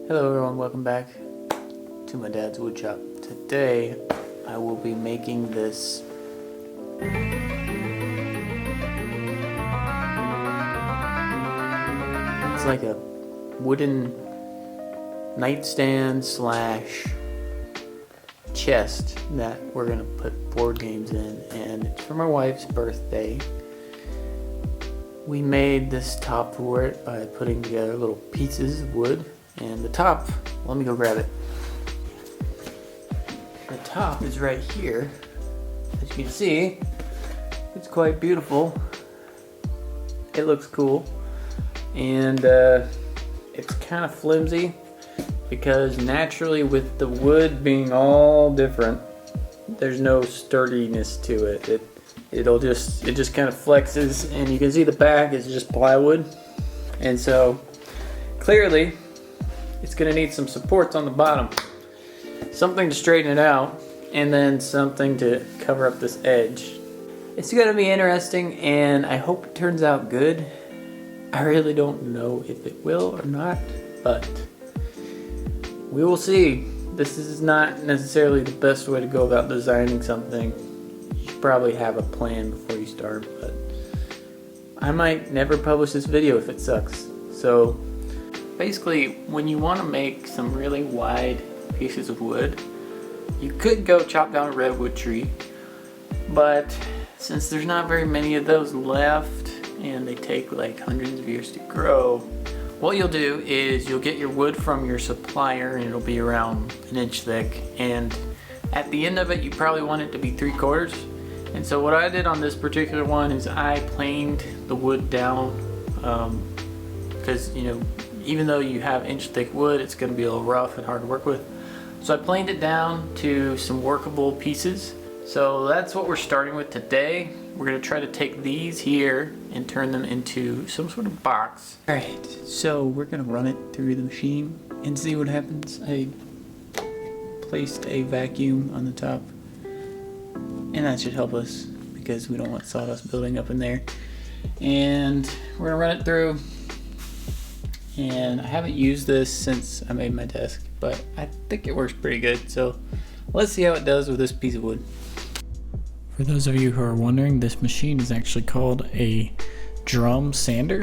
Hello everyone, welcome back to my dad's wood shop. Today I will be making this it's like a wooden nightstand slash chest that we're gonna put board games in, and it's for my wife's birthday. We made this top for it by putting together little pieces of wood. And the top, let me go grab it. The top is right here. As you can see, it's quite beautiful. It looks cool. And it's kind of flimsy because naturally with the wood being all different, there's no sturdiness to it. It just kind of flexes, and you can see the back is just plywood. And so clearly it's gonna need some supports on the bottom. Something to straighten it out, and then something to cover up this edge. It's gonna be interesting, and I hope it turns out good. I really don't know if it will or not, but we will see. This is not necessarily the best way to go about designing something. You should probably have a plan before you start, but I might never publish this video if it sucks. So basically, when you want to make some really wide pieces of wood, you could go chop down a redwood tree, but since there's not very many of those left and they take like hundreds of years to grow, what you'll do is you'll get your wood from your supplier, and it'll be around an inch thick, and at the end of it you probably want it to be 3/4. And so what I did on this particular one is I planed the wood down, because even though you have inch thick wood, it's going to be a little rough and hard to work with. So I planed it down to some workable pieces. So that's what we're starting with today. We're going to try to take these here and turn them into some sort of box. Alright, so we're going to run it through the machine and see what happens. I placed a vacuum on the top, and that should help us because we don't want sawdust building up in there. And we're going to run it through. And I haven't used this since I made my desk, but I think it works pretty good. So let's see how it does with this piece of wood. For those of you who are wondering, this machine is actually called a drum sander,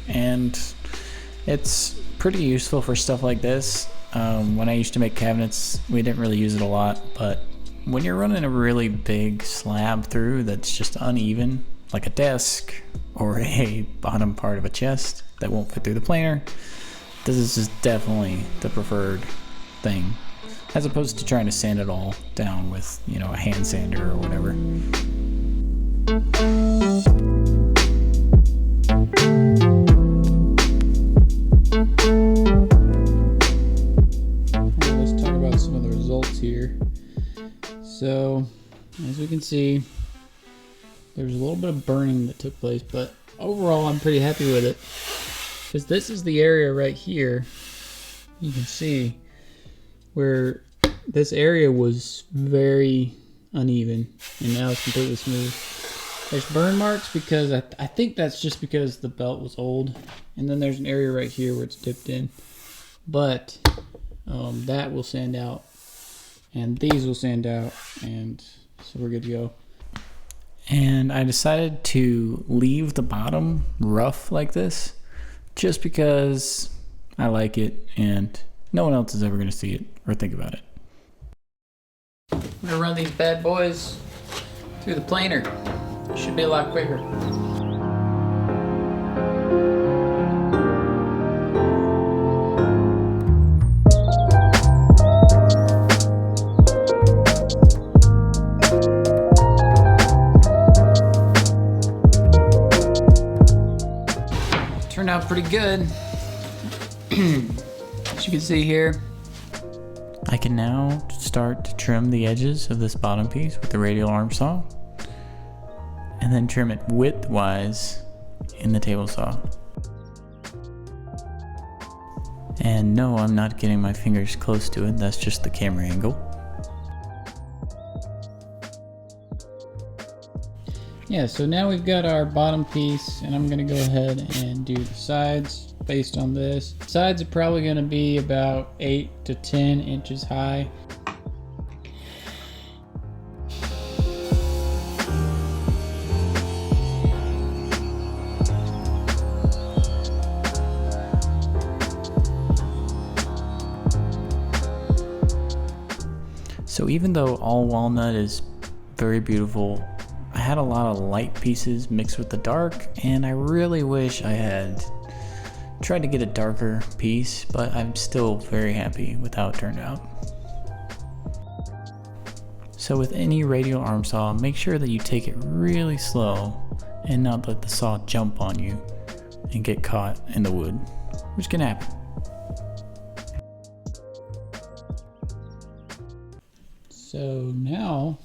and it's pretty useful for stuff like this. When I used to make cabinets, we didn't really use it a lot, but when you're running a really big slab through that's just uneven, like a desk or a bottom part of a chest that won't fit through the planer, this is just definitely the preferred thing, as opposed to trying to sand it all down with, a hand sander or whatever. Let's talk about some of the results here. So, as we can see, there's a little bit of burning that took place, but overall I'm pretty happy with it, because this is the area right here. You can see where this area was very uneven, and now it's completely smooth. There's burn marks because I think that's just because the belt was old, and then there's an area right here where it's dipped in, but that will sand out, and these will sand out, and so we're good to go. And I decided to leave the bottom rough like this just because I like it, and no one else is ever going to see it or think about it. I'm going to run these bad boys through the planer. Should be a lot quicker. Turned out pretty good. As you can see here, I can now start to trim the edges of this bottom piece with the radial arm saw, and then trim it widthwise in the table saw. And no, I'm not getting my fingers close to it, that's just the camera angle. Yeah, so now we've got our bottom piece, and I'm gonna go ahead and do the sides. based on this. Sides are probably going to be about 8 to 10 inches high. So even though all walnut is very beautiful, I had a lot of light pieces mixed with the dark, and I really wish I had tried to get a darker piece, but I'm still very happy with how it turned out. So with any radial arm saw, make sure that you take it really slow and not let the saw jump on you and get caught in the wood, which can happen. So now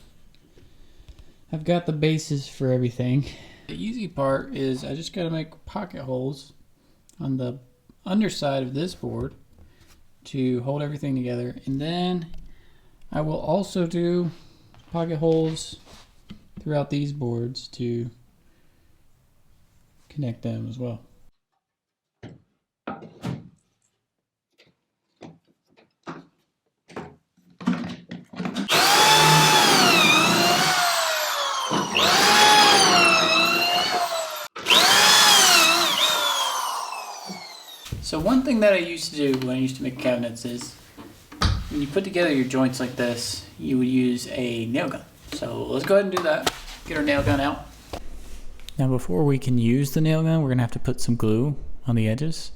I've got the bases for everything. The easy part is I just got to make pocket holes on the underside of this board to hold everything together, and then I will also do pocket holes throughout these boards to connect them as well. So one thing that I used to do when I used to make cabinets is when you put together your joints like this, you would use a nail gun. So let's go ahead and do that. Get our nail gun out. Now before we can use the nail gun, we're gonna have to put some glue on the edges.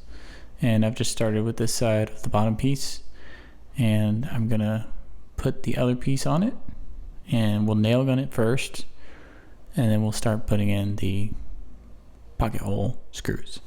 And I've just started with this side of the bottom piece, and I'm gonna put the other piece on it, and we'll nail gun it first, and then we'll start putting in the pocket hole screws.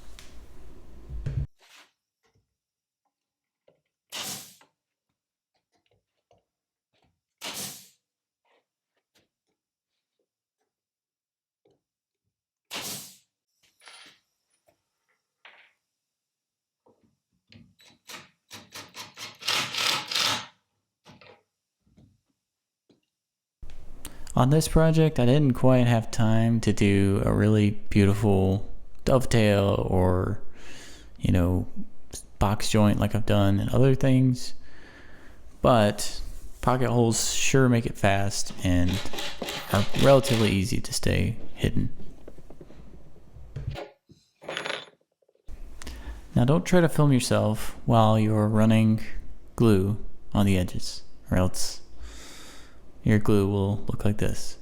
On this project, I didn't quite have time to do a really beautiful dovetail or, you know, box joint like I've done in other things, but pocket holes sure make it fast and are relatively easy to stay hidden. Now don't try to film yourself while you're running glue on the edges, or else your glue will look like this.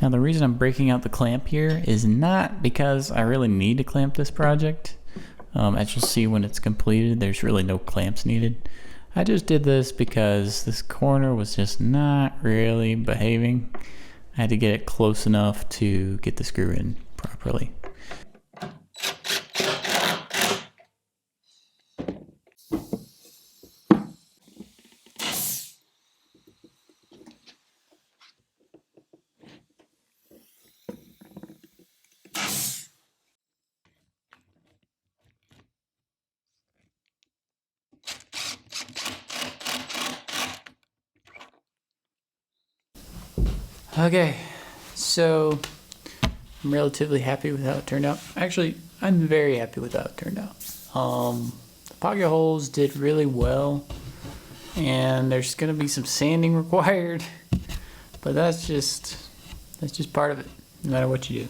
Now the reason I'm breaking out the clamp here is not because I really need to clamp this project. As you'll see when it's completed, there's really no clamps needed. I just did this because this corner was just not really behaving. I had to get it close enough to get the screw in properly. Okay, so I'm relatively happy with how it turned out. Actually, I'm very happy with how it turned out. The pocket holes did really well, and there's gonna be some sanding required, but that's just part of it, no matter what you do.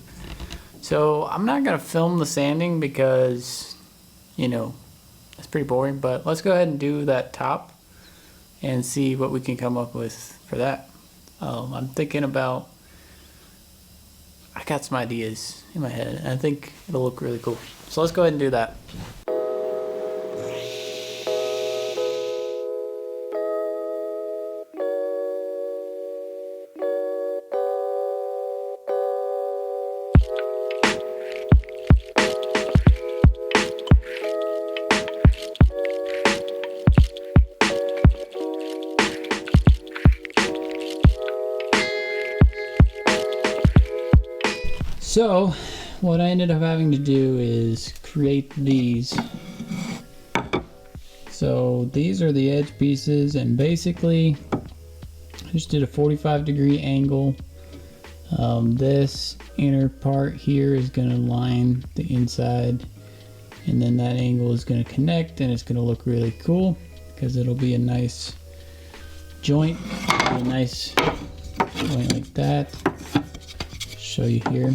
So I'm not gonna film the sanding because, you know, it's pretty boring, but let's go ahead and do that top and see what we can come up with for that. I'm thinking about, I got some ideas in my head, and I think it'll look really cool. So let's go ahead and do that. So what I ended up having to do is create these So these are the edge pieces, and basically I just did a 45-degree angle. This inner part here is going to line the inside, and then that angle is going to connect, and it's going to look really cool because it'll be a nice joint, a nice joint like that. Show you here.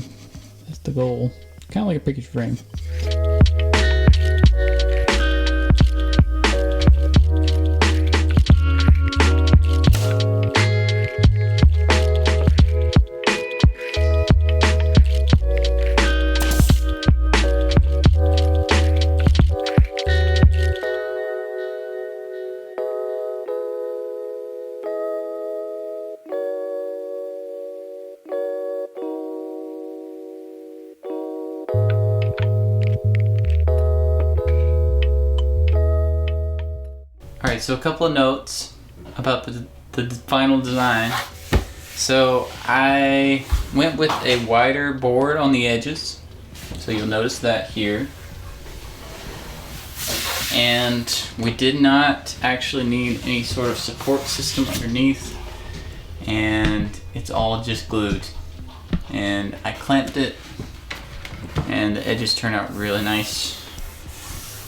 That's the goal. Kind of like a picture frame. Alright, so a couple of notes about the final design. So I went with a wider board on the edges, so you'll notice that here. And we did not actually need any sort of support system underneath, and it's all just glued. And I clamped it, and the edges turned out really nice.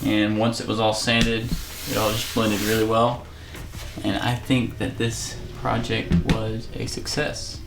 And once it was all sanded, it all just blended really well, and I think that this project was a success.